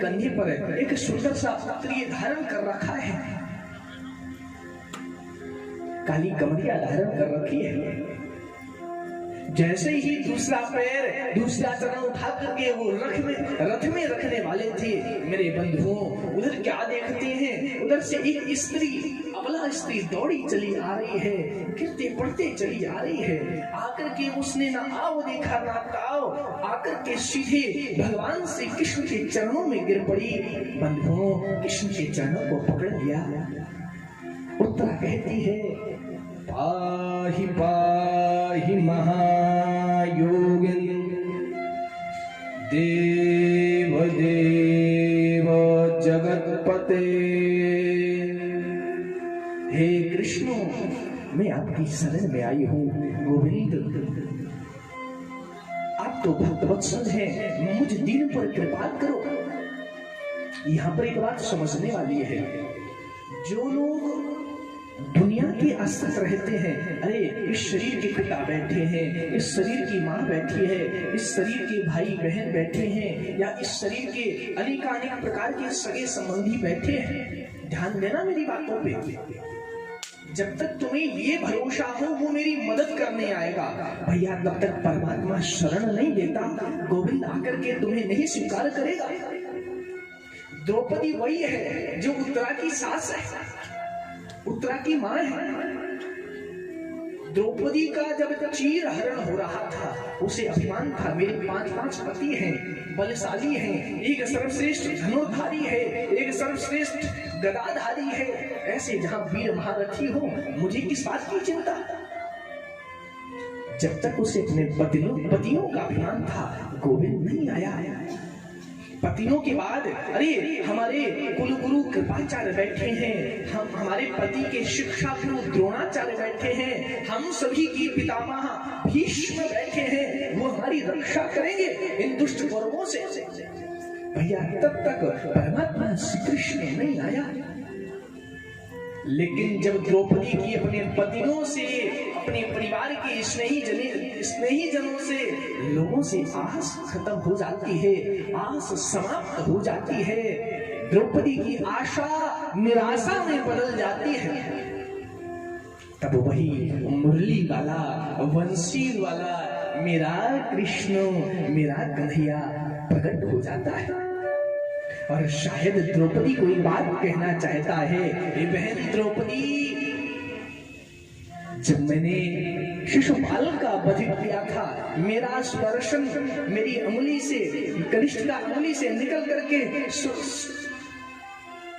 कंधे पर एक सुंदर सा प्रिय धारण कर रखा है, काली कमरिया धारण कर रखी है। जैसे ही दूसरा पैर, दूसरा चरण उठा करके वो रथ में रखने वाले थे, मेरे बंधुओं उधर क्या देखते हैं, उधर से एक स्त्री, अबला स्त्री दौड़ी चली आ रही है, गिरते पड़ते चली आ रही है। आकर के उसने ना आओ देखा ना ताओ, आकर के सीधे भगवान श्री कृष्ण के चरणों में गिर पड़ी। बंधुओं कृष्ण के चरणों को पकड़ लिया। उत्तरा कहती है, पाहि पाहि महायोगिन देव देव जगतपते। हे कृष्ण, मैं आपकी शरण में आई हूँ। गोविंद, आप तो भक्तवत्सल हैं, मुझ दीन पर कृपा करो। यहाँ पर एक बात समझने वाली है, जो लोग दुनिया के आश्रित रहते हैं, अरे इस शरीर के पिता बैठे हैं, इस शरीर की माँ बैठी है, इस शरीर के भाई बहन बैठे हैं, या इस शरीर के अनेकानेक प्रकार के सगे संबंधी बैठे हैं, ध्यान देना मेरी बातों पे। जब तक तुम्हें ये भरोसा हो वो मेरी मदद करने आएगा भैया, तब तक परमात्मा शरण नहीं देता, गोविंद आकर के तुम्हें नहीं स्वीकार करेगा। द्रौपदी वही है जो उत्तरा की सास है, उत्तरा की माँ है। द्रौपदी का जब चीर हरण हो रहा था, उसे अभिमान था, मेरे 5 पति हैं, बलशाली हैं, एक सर्वश्रेष्ठ धनुर्धारी है, एक सर्वश्रेष्ठ गदाधारी है, ऐसे जहां वीर महारथी हो, मुझे किस बात की चिंता। जब तक उसे अपने पतियों का अभिमान था, गोविंद नहीं आया। पतियों के बाद अरे हमारे कुलगुरु कृपाचार्य बैठे हैं, हम हमारे पति के शिक्षा गुरु द्रोणाचार्य बैठे हैं, हम सभी की पितामह भीष्म बैठे हैं, वो हमारी रक्षा करेंगे इन दुष्ट कौरवों से। भैया तब तक परमात्मा श्री कृष्ण नहीं आया। लेकिन जब द्रौपदी की अपने पतियों से, अपने परिवार के स्नेही जनों से, लोगों से आस खत्म हो जाती है, आस समाप्त हो जाती है, द्रौपदी की आशा निराशा में बदल जाती है, तब वही मुरली वाला, वंशी वाला मेरा कृष्ण, मेरा कन्हैया प्रकट हो जाता है। और शायद द्रौपदी कोई बात कहना चाहता है, ए बहन द्रौपदी, जब मैंने शिशुपाल का वध किया था, मेरा स्पर्शन मेरी अंगुली से, कनिष्ठ का अंगुली से निकल करके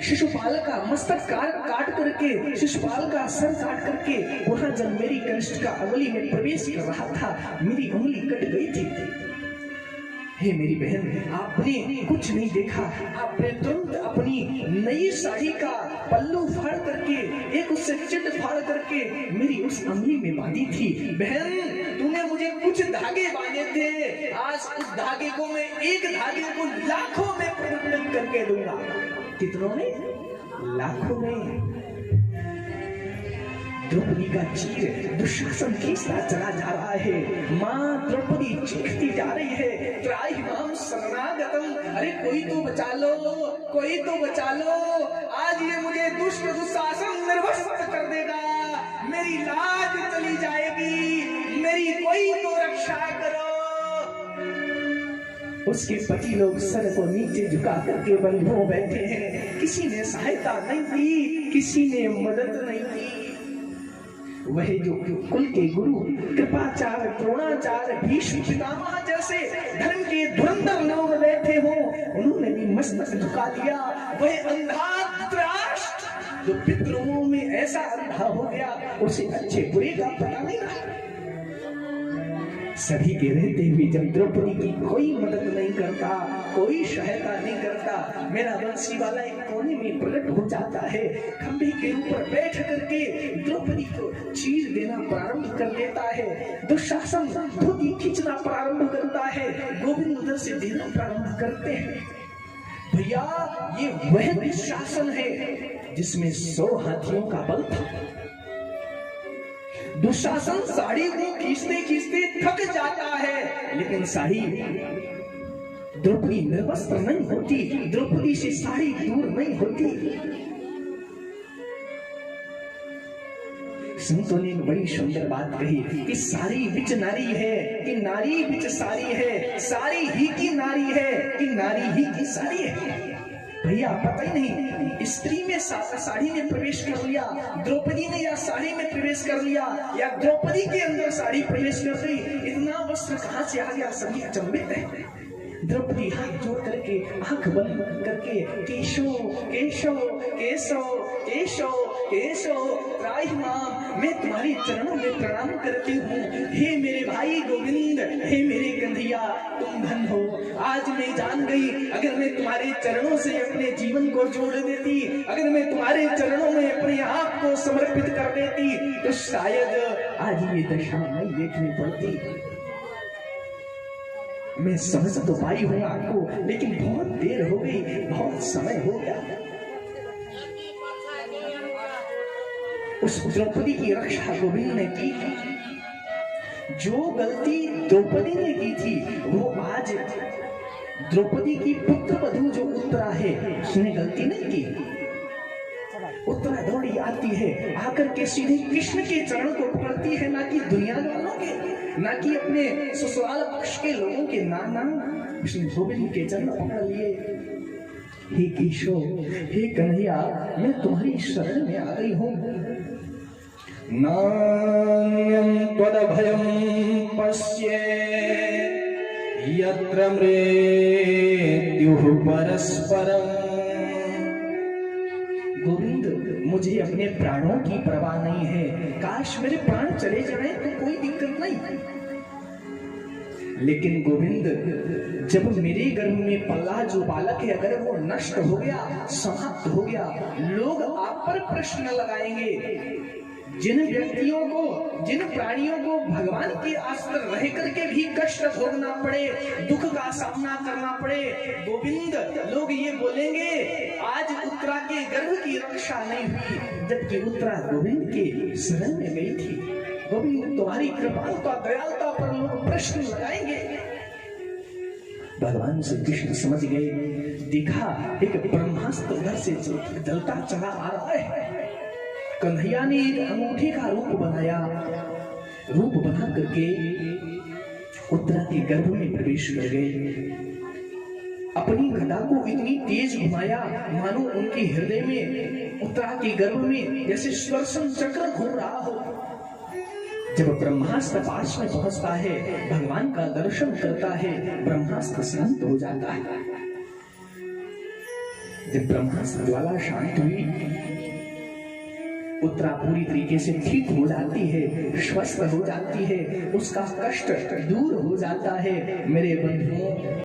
शिशुपाल का मस्तक काट करके, शिशुपाल का सर काट करके, वहां जब मेरी कनिष्ठ का अंगुली में प्रवेश कर रहा था, मेरी अंगुली कट गई थी। हे मेरी बहन, आपने कुछ नहीं देखा, आपने तुरंत अपनी नई साड़ी का पल्लू फाड़ करके, एक उससे चिट फाड़ करके मेरी उस अंगुली में बांधी थी। बहन, तूने मुझे कुछ धागे बांधे थे, आज उस धागे को मैं, एक धागे को लाखों में परिवर्तित करके दूंगा। कितनों में? लाखों में। द्रौपदी का चीर दुशासन खींचता चला जा रहा है, माँ द्रौपदी चीखती जा रही है, त्राहि माम शरणागतम, अरे कोई तो बचा लो, कोई तो बचा लो, आज ये मुझे दुष्ट दुशासन निर्वस्त्र कर देगा, मेरी लाज चली जाएगी, मेरी कोई तो रक्षा करो। उसके पति लोग सर को नीचे झुका करके बंधुओं बैठे हैं, किसी ने सहायता नहीं की, किसी ने मदद नहीं की। वह जो कुल के गुरु कृपाचार्य, द्रोणाचार्य, भीष्म पितामह जैसे धर्म के धुरंधर लोग बैठे हो, उन्होंने भी मस्तक झुका दिया। वह अंधा धृतराष्ट्र जो पितरों में ऐसा अंधा हो गया, उसे अच्छे बुरे का पता नहीं रहा। सभी के रहते हुए जब द्रौपदी की कोई मदद नहीं करता, कोई सहायता नहीं करता, मेरा वंशी वाला एक कोने में प्रकट हो जाता है, खंभे के ऊपर बैठ करके द्रौपदी को चीर देना प्रारंभ कर देता है, दुशासन धोती खींचना प्रारंभ करता है, गोविंद उधर से देना प्रारंभ करते हैं। भैया, ये वह दुशासन है जिसमें 100 हाथियों का बल था। दुशासन साड़ी को खींचते खींचते थक जाता है, लेकिन साड़ी द्रौपदी निर्वस्त्र नहीं होती, द्रौपदी से साड़ी दूर नहीं होती। संतों ने बड़ी सुंदर बात कही कि सारी बिच नारी है कि नारी बिच सारी है, सारी ही की नारी है कि नारी ही की सारी है। भैया पता ही नहीं, स्त्री में साड़ी में प्रवेश कर लिया, द्रौपदी ने या साड़ी में प्रवेश कर लिया या द्रौपदी के अंदर साड़ी प्रवेश कर गई, इतना वस्त्र कहां से आ गया, सभी अचंभित है। द्रौपदी हाथ जोड़ करके आंख बंद करके केशव केशव केशव केशव केशव त्राहि माम, मैं तुम्हारे चरणों में प्रणाम करती हूँ। हे मेरे भाई गोविंद, हे मेरे कन्हैया, तुम धन हो। आज मैं जान गई, अगर मैं तुम्हारे चरणों से अपने जीवन को जोड़ देती, अगर मैं तुम्हारे चरणों में अपने आप को समर्पित कर देती, तो शायद आज ये दशा नहीं देखनी पड़ती। मैं समझ तो पाई हूं आपको, लेकिन बहुत देर हो गई, बहुत समय हो गया। उस द्रौपदी की रक्षा गोविंद ने की। जो गलती द्रौपदी ने की थी, वो आज द्रौपदी की पुत्र वधू जो उत्तरा है, उसने गलती नहीं की। उत्तरा दौड़ी आती है, आकर के सीधे कृष्ण के चरण को पकड़ती है, ना कि दुनिया वालों के, ना कि अपने ससुराल पक्ष के लोगों के। नाना उसने गोविंद के चरण पकड़ लिए। हे केशव, हे कन्हैया, मैं तुम्हारी शरण में आ गई हूँ। नान्यं त्वदभयं पश्ये यत्र मृत्युः परस्परम्। गोविंद, मुझे अपने प्राणों की परवाह नहीं है, काश मेरे प्राण चले जाएं तो कोई दिक्कत नहीं, लेकिन गोविंद, जब मेरे गर्भ में पल्ला जो बालक है, अगर वो नष्ट हो गया, समाप्त हो गया, लोग आप पर प्रश्न लगाएंगे। जिन व्यक्तियों को, जिन प्राणियों को भगवान के आश्रय रह करके भी कष्ट भोगना पड़े, दुख का सामना करना पड़े, गोविंद, लोग ये बोलेंगे आज उत्तरा के गर्भ की रक्षा नहीं हुई, जबकि उत्तरा गोविंद के शरण में गई थी। गोविंद, तुम्हारी कृपालुता दयालुता पर लोग प्रश्न लगाएंगे। भगवान श्री कृष्ण समझ गए, देखा एक ब्रह्मास्त्र उधर से जलता चला आ रहा है। कन्हैया ने एक अंगूठे का रूप बनाया, रूप बना करके उत्तरा के गर्भ में प्रवेश कर गए। अपनी गदा को इतनी तेज घुमाया, मानो उनके हृदय में, उत्तरा के गर्भ में जैसे सुदर्शन चक्र घूम रहा हो। जब ब्रह्मास्त्र पास में पहुंचता है, भगवान का दर्शन करता है, ब्रह्मास्त्र शांत हो जाता है। जब ब्रह्मास्त्र ज्वाला शांत हुई, उत्तरा पूरी तरीके से ठीक हो जाती है, स्वस्थ हो जाती है, उसका कष्ट दूर हो जाता है। मेरे बंधुओं,